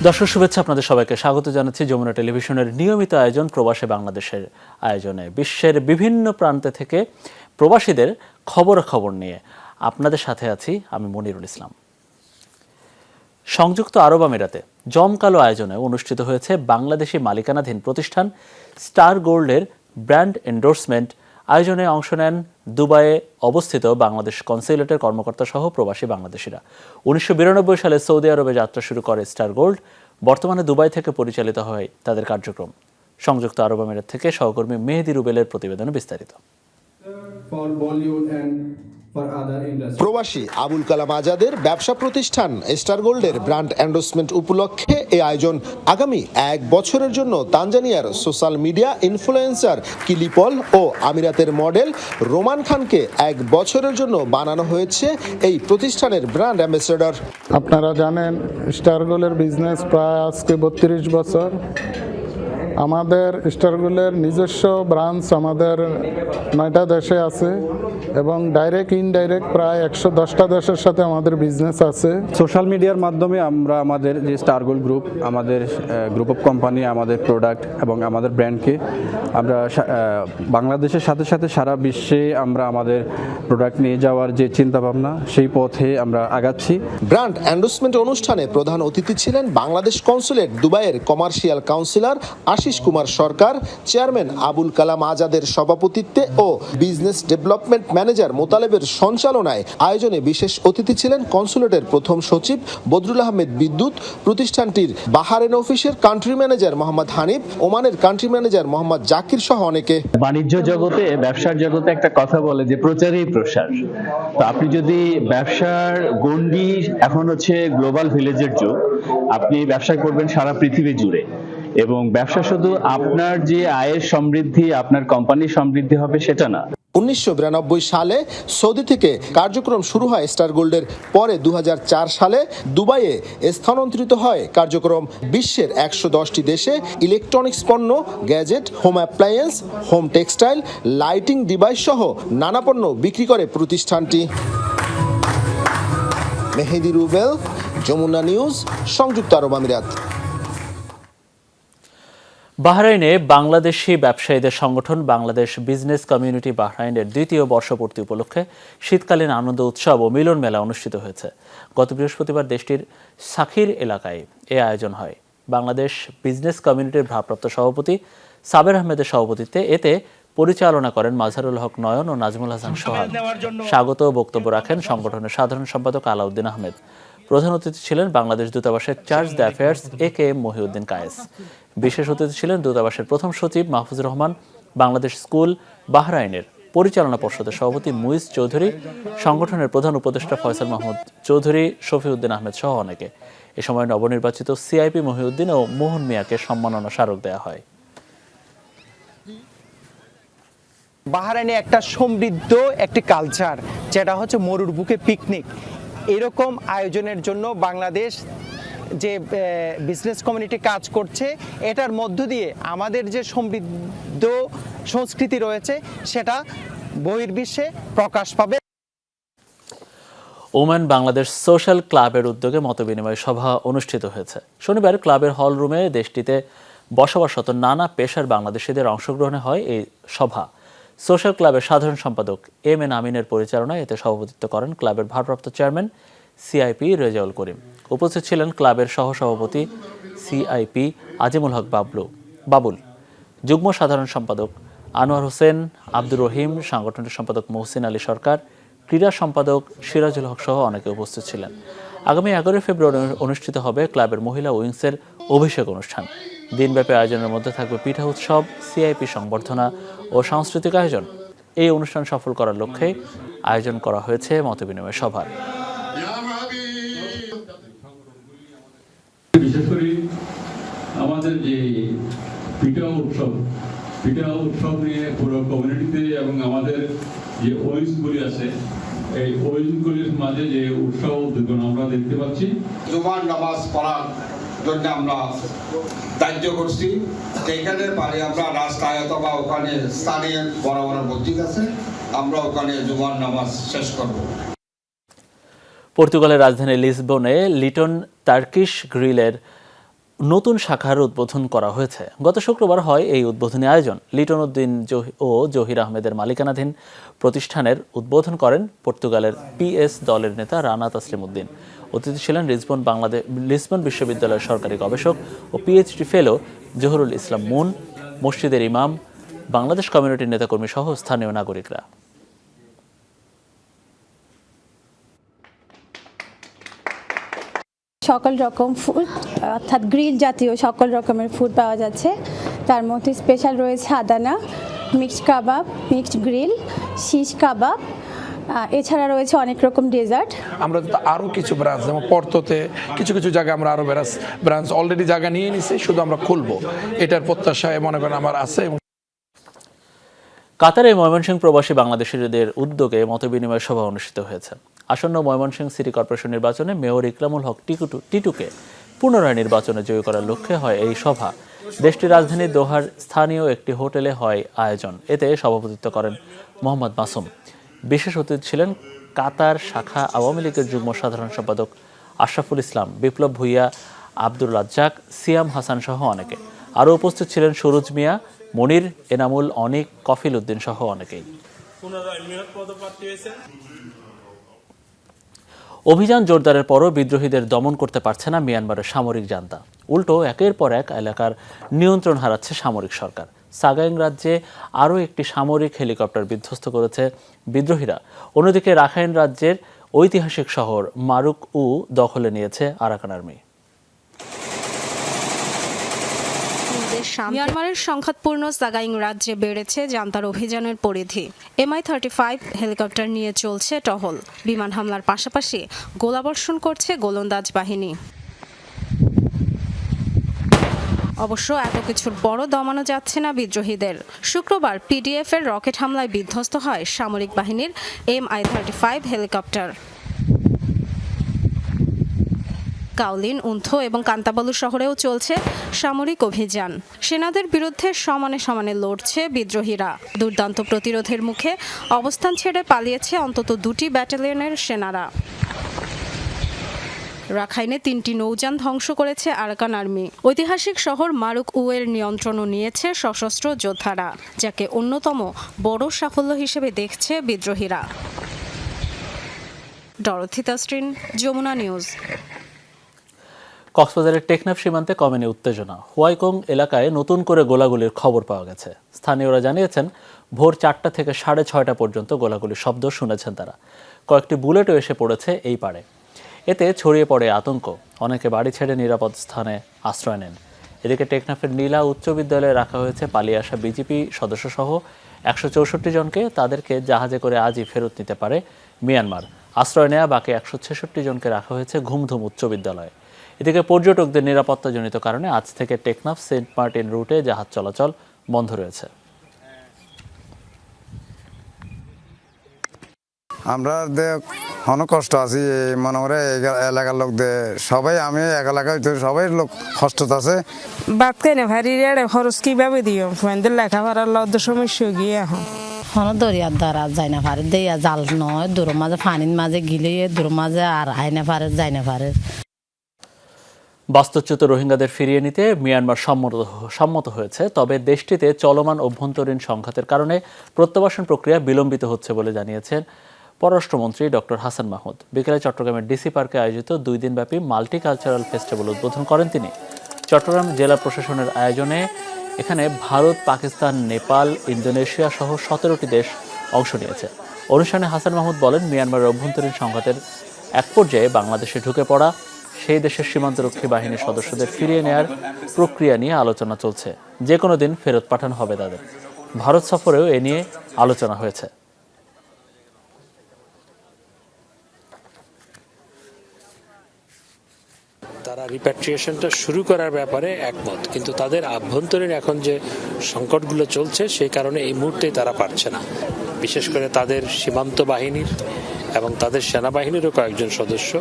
দর্শক শুভেচ্ছা, আপনাদের সবাইকে স্বাগত জানাচ্ছি যমুনা টেলিভিশনের নিয়মিত আয়োজন প্রবাসে বাংলাদেশের আয়োজনে। বিশ্বের বিভিন্ন প্রান্ত থেকে প্রবাসীদের খবরাখবর নিয়ে আপনাদের সাথে আছি আমি মনিরুল ইসলাম। সংযুক্ত আরব আমিরাতে জমকালো আয়োজনে অনুষ্ঠিত হয়েছে বাংলাদেশি মালিকানাধীন প্রতিষ্ঠান স্টার গোল্ডের ব্র্যান্ড এন্ডোর্সমেন্ট। আয়োজনে অংশ নেন দুবাইয়ে অবস্থিত বাংলাদেশ কনসুলেটের কর্মকর্তা সহ প্রবাসী বাংলাদেশিরা। 1992 সালে সৌদি আরবে যাত্রা শুরু করে স্টার গোল্ড। বর্তমানে দুবাই থেকে পরিচালিত হয় তাদের কার্যক্রম। সংযুক্ত আরব আমিরাত থেকে সহকর্মী মেহেদি রুবেলের প্রতিবেদনে বিস্তারিত। প্রবাসী আবুল কালাম আজাদের ব্যবসা প্রতিষ্ঠান স্টার গোল্ডের ব্র্যান্ড এন্ডোর্সমেন্ট উপলক্ষে এই আয়োজন। আগামী 1 বছরের জন্য তানজানিয়ার সোশ্যাল মিডিয়া ইনফ্লুয়েন্সার কিলিপল ও আমিরাতের মডেল রোমান খানকে 1 বছরের জন্য বানানো হয়েছে এই প্রতিষ্ঠানের ব্র্যান্ড অ্যাম্বাসেডর। আপনারা জানেন স্টার গোল্ডের বিজনেস প্রায় আজকে 32 বছর। আমাদের স্টার গোল্ডের নিজস্ব ব্রাঞ্চ আমাদের 9টা দেশে আছে এবং ডাইরেক্ট ইনডাইরেক্ট প্রায় 110টা দেশের সাথে আমাদের বিজনেস আছে। সোশ্যাল মিডিয়ার মাধ্যমে আমরা আমাদের যে স্টার গোল্ড গ্রুপ, আমাদের গ্রুপ অফ কোম্পানি, আমাদের প্রোডাক্ট এবং আমাদের ব্র্যান্ডকে আমরা বাংলাদেশের সাথে সাথে সারা বিশ্বে আমরা আমাদের প্রোডাক্ট নিয়ে যাওয়ার যে চিন্তাভাবনা, সেই পথে আমরা আগাচ্ছি। ব্র্যান্ড এন্ডোর্সমেন্ট অনুষ্ঠানে প্রধান অতিথি ছিলেন বাংলাদেশ কনসুলেট দুবাইয়ের কমার্শিয়াল কাউন্সিলর আশিস কুমার সরকার, চেয়ারম্যান আবুল কালাম আজাদের সভাপতিত্বে ও বিজনেস ডেভেলপমেন্ট ম্যানেজার মোতালেবের সঞ্চালনায়। আয়োজনে বিশেষ অতিথি ছিলেন কনসুলেটের প্রথম সচিব বদরুল আহমেদ বিদ্যুৎ, প্রতিষ্ঠানটির বাহারেন অফিসের কান্ট্রি ম্যানেজার মোহাম্মদ হানিফ, ওমানের কান্ট্রি ম্যানেজার মোহাম্মদ জাকির সহ অনেকে। বাণিজ্য জগতে, ব্যবসার জগতে একটা কথা বলে যে প্রচারেই প্রসার। তো আপনি যদি ব্যবসার গণ্ডি, এখন হচ্ছে গ্লোবাল ভিলেজের যুগ, আপনি ব্যবসা করবেন সারা পৃথিবী জুড়ে এবং ব্যবসা শুধু আপনার যে আয়ের সমৃদ্ধি, আপনার কোম্পানির সমৃদ্ধি হবে সেটা না। 1992 সালে সৌদি থেকে কার্যক্রম শুরু হয় স্টার গোল্ডের। পরে 2004 সালে দুবাইয়ে স্থানান্তরিত হয় কার্যক্রম। বিশ্বের 110টি দেশে ইলেকট্রনিক্স পণ্য, gadget, home appliance, home textile, lighting device সহ নানা পণ্য বিক্রি করে প্রতিষ্ঠানটি। মেহেদি রুবেল, যমুনা নিউজ, সংযুক্ত আরব আমিরাত। বাহরাইনে বাংলাদেশি ব্যবসায়ীদের সংগঠন বাংলাদেশ বিজনেস কমিউনিটি বাহরাইনের 2য় বর্ষপূর্তি উপলক্ষে শীতকালীন আনন্দ উৎসব ও মিলন মেলা অনুষ্ঠিত হয়েছে। গত বৃহস্পতিবার দেশটির সাখির এলাকায় এ আয়োজন হয়। বাংলাদেশ বিজনেস কমিউনিটির ভারপ্রাপ্ত সভাপতি সাবের আহমেদের সভাপতিত্বে এতে পরিচালনা করেন মাজহারুল হক নয়ন ও নাজমুল হাসান সোহাগ। স্বাগত বক্তব্য রাখেন সংগঠনের সাধারণ সম্পাদক আলাউদ্দিন আহমেদ। প্রধান অতিথি ছিলেন বাংলাদেশ দূতাবাসের charge d' affaires AKM Mohiuddin Kayes. বিশেষ অতিথি ছিলেন দূতাবাসের প্রথম সচিব মাহফুজুর রহমান, বাংলাদেশ স্কুল বাহরাইনের পরিচালনা পর্ষদের সভাপতি মুইজ চৌধুরী, সংগঠনের প্রধান উপদেষ্টা ফয়সাল মাহমুদ চৌধুরী, শফিউদ্দিন আহমেদ সহ অনেকে। এ সময় নবনির্বাচিত CIP মহিউদ্দিন ও মোহন মিয়াকে সম্মাননা স্মারক দেওয়া হয়। বাহরাইনে একটা সমৃদ্ধ একটি কালচার, যেটা হচ্ছে মরুর বুকে পিকনিক। এরকম আয়োজনের জন্য বাংলাদেশ যে বিজনেস কমিউনিটি কাজ করছে, এটার মধ্য দিয়ে আমাদের যে সমৃদ্ধ সংস্কৃতি রয়েছে সেটা বহির্বিশ্বে প্রকাশ পাবে। ওমান বাংলাদেশ সোশ্যাল ক্লাবের উদ্যোগে মতবিনিময় সভা অনুষ্ঠিত হয়েছে। শনিবার ক্লাবের হল রুমে দেশটিতে বসবাসরত নানা পেশার বাংলাদেশিদের অংশগ্রহণে হয় এই সভা। সোশ্যাল ক্লাবের সাধারণ সম্পাদক MN আমিনের পরিচালনায় এতে সভাপতিত্ব করেন ক্লাবের ভারপ্রাপ্ত চেয়ারম্যান CIP রেজাউল করিম। উপস্থিত ছিলেন ক্লাবের সহসভাপতি CIP আজিমুল হক বাবুল, যুগ্ম সাধারণ সম্পাদক আনোয়ার হোসেন, আব্দুর রহিম, সাংগঠনিক সম্পাদক মহসিন আলী সরকার, ক্রীড়া সম্পাদক সিরাজুল হক সহ অনেকে উপস্থিত ছিলেন। আগামী 11 ফেব্রুয়ারি অনুষ্ঠিত হবে ক্লাবের মহিলা উইংসের অভিষেক অনুষ্ঠান। দিনব্যাপী আয়োজনের মধ্যে থাকবে পিঠা উৎসব, CIP সংবর্ধনা ও সাংস্কৃতিক আয়োজন। এই অনুষ্ঠান সফল করার লক্ষ্যে আয়োজন করা হয়েছে মতবিনিময় সভার। বিশেষ করে আমাদের যে পিঠা উৎসব নিয়ে পুরো কমিউনিটিতে এবং আমাদের যে ওয়েজগুলি আছে, এই ওয়েজগুলির মাঝে যে উৎসাহ উদ্দীপন আমরা দেখতে পাচ্ছি। জুমার নামাজ পড়ার জন্য আমরা দায়িত্ব করছি। যেখানে পারি আমরা রাস্তায় অথবা ওখানে স্থানীয় বড় বড় মসজিদ আছে, আমরা ওখানে জুমার নামাজ শেষ করব। পর্তুগালের রাজধানী লিসবনে লিটন টার্কিশ গ্রিলের নতুন শাখার উদ্বোধন করা হয়েছে। গত শুক্রবার হয় এই উদ্বোধনী আয়োজন। লিটন উদ্দিন ও জহির আহমেদের মালিকানাধীন প্রতিষ্ঠানের উদ্বোধন করেন পর্তুগালের পিএস দলের নেতা রানা তাসলিম উদ্দিন। অতিথি ছিলেন লিসবন বিশ্ববিদ্যালয়ের সরকারি গবেষক ও পিএইচডি ফেলো জহুরুল ইসলাম মুন, মসজিদের ইমাম, বাংলাদেশ কমিউনিটির নেতাকর্মী সহ স্থানীয় নাগরিকরা। সকল রকম ফুড অর্থাৎ গ্রিল জাতীয় সকল রকমের ফুড পাওয়া যাচ্ছে। তার মধ্যে স্পেশাল রয়েছে আদানা, মিক্সড কাবাব, মিক্সড গ্রিল, শিশ কাবাব, এছাড়া রয়েছে অনেক রকম ডেজার্ট। আমরা আরও কিছু ব্রাঞ্চ যেমন পর্ততে কিছু কিছু জায়গায় আমরা আরও ব্রাঞ্চ অলরেডি জায়গা নিয়ে নিছি, শুধু আমরা খুলবো এটার প্রত্যাশায় মনে করেন আমার আছে। কাতারে ময়মনসিংহ প্রবাসী বাংলাদেশিদের উদ্যোগে মতবিনিময় সভা অনুষ্ঠিত হয়েছে। আসন্ন ময়মনসিংহ সিটি কর্পোরেশন নির্বাচনে মেয়র ইকরামুল হক টিটুকে পুনরায় নির্বাচনে জয়ী করার লক্ষ্যে হয় এই সভা। দেশটির রাজধানী দোহার স্থানীয় একটি হোটেলে হয় আয়োজন। এতে সভাপতিত্ব করেন মোহাম্মদ মাসুম। বিশেষ অতিথি ছিলেন কাতার শাখা আওয়ামী লীগের যুগ্ম সাধারণ সম্পাদক আশরাফুল ইসলাম, বিপ্লব ভুইয়া, আব্দুর রাজ্জাক, সিয়াম হাসান সহ অনেকে। আরও উপস্থিত ছিলেন সুরুজ মিয়া, মনির, এনামুল, অনিক, কফিল উদ্দিন সহ অনেকেই। অভিযান জোরদারের পরও বিদ্রোহীদের দমন করতে পারছে না মিয়ানমারের সামরিক জান্তা। উল্টো একের পর এক এলাকার নিয়ন্ত্রণ হারাচ্ছে সামরিক সরকার। সাগাইং রাজ্যে আরও একটি সামরিক হেলিকপ্টার বিধ্বস্ত করেছে বিদ্রোহীরা। অন্যদিকে রাখাইন রাজ্যের ঐতিহাসিক শহর মারুক উ দখলে নিয়েছে আরাকান আর্মি। মিয়ানমারের সংঘাতপূর্ণ সাগাইং রাজ্যে বেড়েছে জান্তার অভিযানের পরিধি। MI-35 হেলিকপ্টার নিয়ে চলছে টহল। বিমান হামলার পাশাপাশি গোলাবর্ষণ করছে গোলন্দাজ বাহিনী। অবশ্য এত কিছুর বড় দমানো যাচ্ছে না বিদ্রোহীদের। শুক্রবার PDF এর রকেট হামলায় বিধ্বস্ত হয় সামরিক বাহিনীর MI-35 হেলিকপ্টার। কাউলিন, উন্থো এবং কান্তাবালু শহরেও চলছে সামরিক অভিযান। সেনাদের বিরুদ্ধে সমানে সমানে লড়ছে বিদ্রোহীরা। দুর্দান্ত প্রতিরোধের মুখে অবস্থান ছেড়ে পালিয়েছে অন্তত 2টি ব্যাটালিয়নের সেনারা। রাখাইনে 3টি নৌযান ধ্বংস করেছে আরাকান আর্মি। ঐতিহাসিক শহর মারুক উ এর নিয়ন্ত্রণও নিয়েছে সশস্ত্র যোদ্ধারা, যাকে অন্যতম বড় সাফল্য হিসেবে দেখছে বিদ্রোহীরা। ডরথি তাসরিন, যমুনা নিউজ। কক্সবাজারের টেকনাফ সীমান্তে কমেনি উত্তেজনা। হোয়াইকং এলাকায় নতুন করে গোলাগুলির খবর পাওয়া গেছে। স্থানীয়রা জানিয়েছেন ভোর 4টা থেকে 6:30 পর্যন্ত গোলাগুলির শব্দ শুনেছেন তারা। কয়েকটি বুলেটও এসে পড়েছে এই পাড়ে। এতে ছড়িয়ে পড়ে আতঙ্ক। অনেকে বাড়ি ছেড়ে নিরাপদ স্থানে আশ্রয় নেন। এদিকে টেকনাফের নীলা উচ্চ বিদ্যালয়ে রাখা হয়েছে পালিয়ে আসা বিজিপি সদস্যসহ 164 জনকে। তাদেরকে জাহাজে করে আজই ফেরত নিতে পারে মিয়ানমার। আশ্রয় নেওয়া বাকি 166 জনকে রাখা হয়েছে ঘুমধুম উচ্চ বিদ্যালয়ে। এদিকে পর্যটকদের নিরাপত্তাজনিত কারণে আজ থেকে টেকনাফ সেন্ট মার্টিন রুটে জাহাজ চলাচল বন্ধ রয়েছে। আমরা অনেক কষ্ট আছি মনে করে এলাকার লোকদের সবাই, আমি এক এলাকায় সবাই লোক কষ্ট আছে। বাদ কেনে ভারি রেড়ে খরচ কিভাবে দিও ফ্রেন্ডের লেখাপড়ার লদ্দ সমস্যা গিয়ে এখন দরিয়ার দ্বারা যাই না পারে দেয়া জাল নয়, দূর মাঝে পানির মাঝে গিলে দূর মাঝে আর আই না পারে যাই না পারে। বাস্তুচ্যুত রোহিঙ্গাদের ফিরিয়ে নিতে মিয়ানমার সম্মত হয়েছে, তবে দেশটিতে চলমান অভ্যন্তরীণ সংঘাতের কারণে প্রত্যাবাসন প্রক্রিয়া বিলম্বিত হচ্ছে বলে জানিয়েছেন পররাষ্ট্রমন্ত্রী ডক্টর হাসান মাহমুদ। বিকেলে চট্টগ্রামের ডিসি পার্কে আয়োজিত 2 দিনব্যাপী মাল্টিকালচারাল ফেস্টিভ্যাল উদ্বোধন করেন তিনি। চট্টগ্রাম জেলা প্রশাসনের আয়োজনে এখানে ভারত, পাকিস্তান, নেপাল, ইন্দোনেশিয়া সহ 17টি দেশ অংশ নিয়েছে। অনুষ্ঠানে হাসান মাহমুদ বলেন, মিয়ানমারের অভ্যন্তরীণ সংঘাতের এক পর্যায়ে বাংলাদেশে ঢুকে পড়া সেই দেশের সীমান্তরক্ষী বাহিনীর সদস্যদের ফিরিয়ে নেয়ার প্রক্রিয়া নিয়ে আলোচনা চলছে। যে কোনো দিন ফেরত পাঠানো হবে তাদের। ভারত সফরেও এ নিয়ে আলোচনা হয়েছে। তারা রিপ্যাট্রিয়েশনটা শুরু করার ব্যাপারে একমত, কিন্তু তাদের আভ্যন্তরীণ এখন যে সংকটগুলো চলছে সেই কারণে এই মুহূর্তে তারা পারছে না। বিশেষ করে তাদের সীমান্ত বাহিনীর এবং তাদের সেনাবাহিনীরও কয়েকজন সদস্য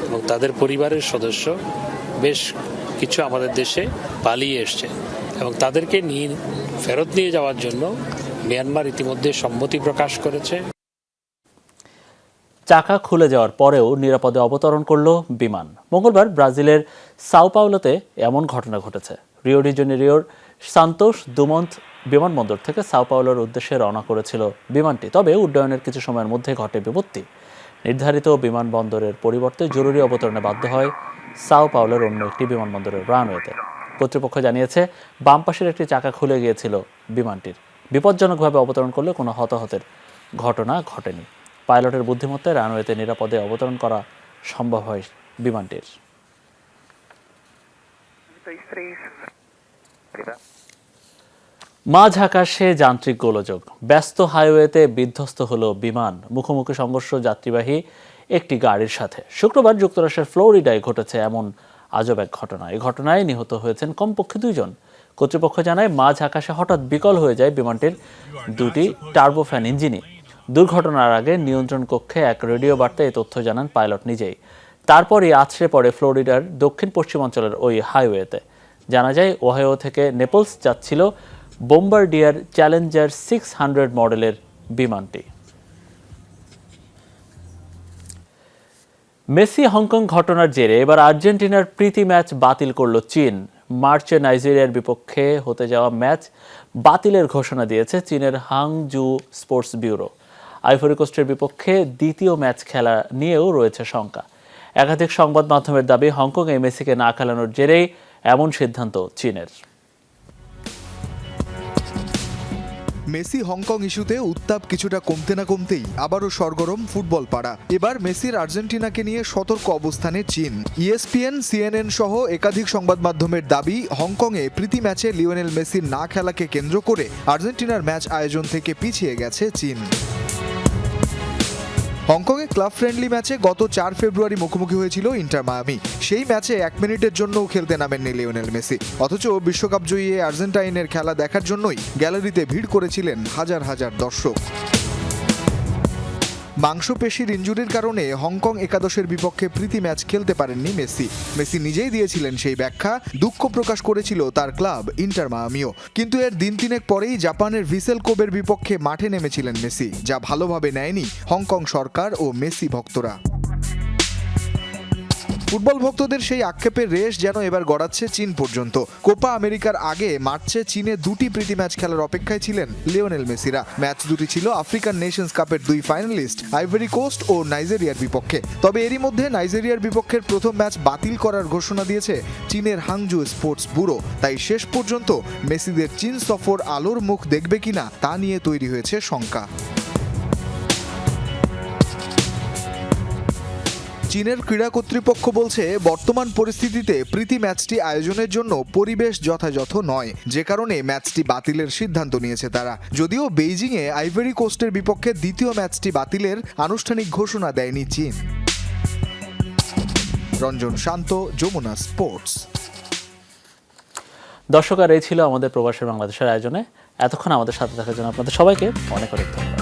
এবং তাদের পরিবারের সদস্য বেশ কিছু আমাদের দেশে পালিয়ে এসছে এবং তাদেরকে ফেরত নিয়ে যাওয়ার জন্য মিয়ানমার ইতিমধ্যে সম্মতি প্রকাশ করেছে। চাকা খুলে যাওয়ার পরেও নিরাপদে অবতরণ করল বিমান। মঙ্গলবার ব্রাজিলের সাও পাওলোতে এমন ঘটনা ঘটেছে। রিও ডি জেনেরিওর সান্তোস দুমন্ট বিমানবন্দর থেকে সাও পাওলোর উদ্দেশ্যে রওনা করেছিল বিমানটি, তবে উড্ডয়নের কিছু সময়ের মধ্যে ঘটে বিপত্তি। নির্ধারিত বিমানবন্দরের পরিবর্তে জরুরি অবতরণে বাধ্য হয় সাও পাওলোর অন্য একটি বিমানবন্দরের রানওয়েতে। কর্তৃপক্ষ জানিয়েছে বাম পাশের একটি চাকা খুলে গিয়েছিল বিমানটির। বিপজ্জনকভাবে অবতরণ করলে কোনো হতাহতের ঘটনা ঘটেনি। পাইলটের বুদ্ধিমত্তায় রানওয়েতে নিরাপদে অবতরণ করা সম্ভব হয় বিমানটির। মাঝ আকাশে যান্ত্রিক গোলযোগ, ব্যস্ত হাইওয়েতে বিধ্বস্ত হলো বিমান। মুখোমুখি সংঘর্ষ যাত্রীবাহী একটি গাড়ির সাথে। শুক্রবার যুক্তরাষ্ট্রের ফ্লোরিডায় ঘটেছে এমন আজব এক ঘটনা। এই ঘটনায় নিহত হয়েছেন কমপক্ষে 2 জন। কর্তৃপক্ষ জানায় মাঝ আকাশে হঠাৎ বিকল হয়ে যায় বিমানটির 2টি টার্বোফ্যান ইঞ্জিনই। দুর্ঘটনার আগে নিয়ন্ত্রণ কক্ষে এক রেডিও বার্তায় এই তথ্য জানান পাইলট নিজেই। তারপরই আছড়ে পড়ে ফ্লোরিডার দক্ষিণ পশ্চিমাঞ্চলের ওই হাইওয়েতে। জানা যায় ওহাইও থেকে নেপলস যাচ্ছিল বোম্বারডিয়ার চ্যালেঞ্জার 600 মডেলের বিমানটি। মেসি হংকং ঘটনার জেরে এবার আর্জেন্টিনার প্রীতি ম্যাচ বাতিল করল চীন। মার্চে নাইজেরিয়ার বিপক্ষে হতে যাওয়া ম্যাচ বাতিলের ঘোষণা দিয়েছে চীনের হাংজু স্পোর্টস ব্যুরো। আইভরি কোস্টের বিপক্ষে দ্বিতীয় ম্যাচ খেলা নিয়েও রয়েছে শঙ্কা। একাধিক সংবাদ মাধ্যমের দাবি হংকংয়ে মেসিকে না খেলানোর জেরেই এমন সিদ্ধান্ত চীনের। মেসি হংকং ইস্যুতে উত্তাপ কিছুটা কমতে না কমতেই আবারও সরগরম ফুটবল পাড়া। এবার মেসির আর্জেন্টিনাকে নিয়ে সতর্ক অবস্থানে চীন। ESPN, CNN সহ একাধিক সংবাদ মাধ্যমের দাবি, হংকংয়ে প্রীতি ম্যাচে লিওনেল মেসির না খেলাকে কেন্দ্র করে আর্জেন্টিনার ম্যাচ আয়োজন থেকে পিছিয়ে গেছে চীন। হংকংয়ে ক্লাব ফ্রেন্ডলি ম্যাচে গত 4 ফেব্রুয়ারি মুখোমুখি হয়েছিল ইন্টার মায়ামি। সেই ম্যাচে 1 মিনিটের জন্যও খেলতে নামেননি লিওনেল মেসি। অথচ বিশ্বকাপ জয়ী আর্জেন্টাইনের খেলা দেখার জন্যই গ্যালারিতে ভিড় করেছিলেন হাজার হাজার দর্শক। মাংসপেশির ইনজুরির কারণে হংকং একাদশের বিপক্ষে প্রীতি ম্যাচ খেলতে পারেননি মেসি। মেসি নিজেই দিয়েছিলেন সেই ব্যাখ্যা। দুঃখ প্রকাশ করেছিল তার ক্লাব ইন্টার মায়ামিও। কিন্তু এর দিন 3 পরেই জাপানের ভিসেল কোবের বিপক্ষে মাঠে নেমেছিলেন মেসি, যা ভালোভাবে নেয়নি হংকং সরকার ও মেসি ভক্তরা। ফুটবল ভক্তদের সেই আক্ষেপের রেশ যেন এবার গড়াচ্ছে চীন পর্যন্ত। কোপা আমেরিকার আগে মার্চে চীনে 2টি প্রীতি ম্যাচ খেলার অপেক্ষায় ছিলেন লিওনেল মেসিরা। ম্যাচ দুটি ছিল আফ্রিকান নেশনস কাপের 2 ফাইনালিস্ট আইভরি কোস্ট ও নাইজেরিয়ার বিপক্ষে। তবে এরই মধ্যে নাইজেরিয়ার বিপক্ষের প্রথম ম্যাচ বাতিল করার ঘোষণা দিয়েছে চীনের হাংজু স্পোর্টস ব্যুরো। তাই শেষ পর্যন্ত মেসিদের চীন সফর আলোর মুখ দেখবে কিনা তা নিয়ে তৈরি হয়েছে শঙ্কা। চীনের ক্রীড়া কর্তৃপক্ষ বলছে, বর্তমান পরিস্থিতিতে প্রীতি ম্যাচটি আয়োজনের জন্য পরিবেশ যথাযথ নয়, যে কারণে ম্যাচটি বাতিলের সিদ্ধান্ত নিয়েছে তারা। যদিও বেইজিংয়ে আইভরি কোস্টের বিপক্ষে দ্বিতীয় ম্যাচটি বাতিলের আনুষ্ঠানিক ঘোষণা দেয়নি চীন। রঞ্জন শান্ত, যমুনা স্পোর্টস। দর্শক, আর এই ছিল আমাদের প্রবাসী বাংলাদেশের আয়োজনে। এতক্ষণ আমাদের সাথে থাকার জন্য আপনাদের সবাইকে অনেক অনেক ধন্যবাদ।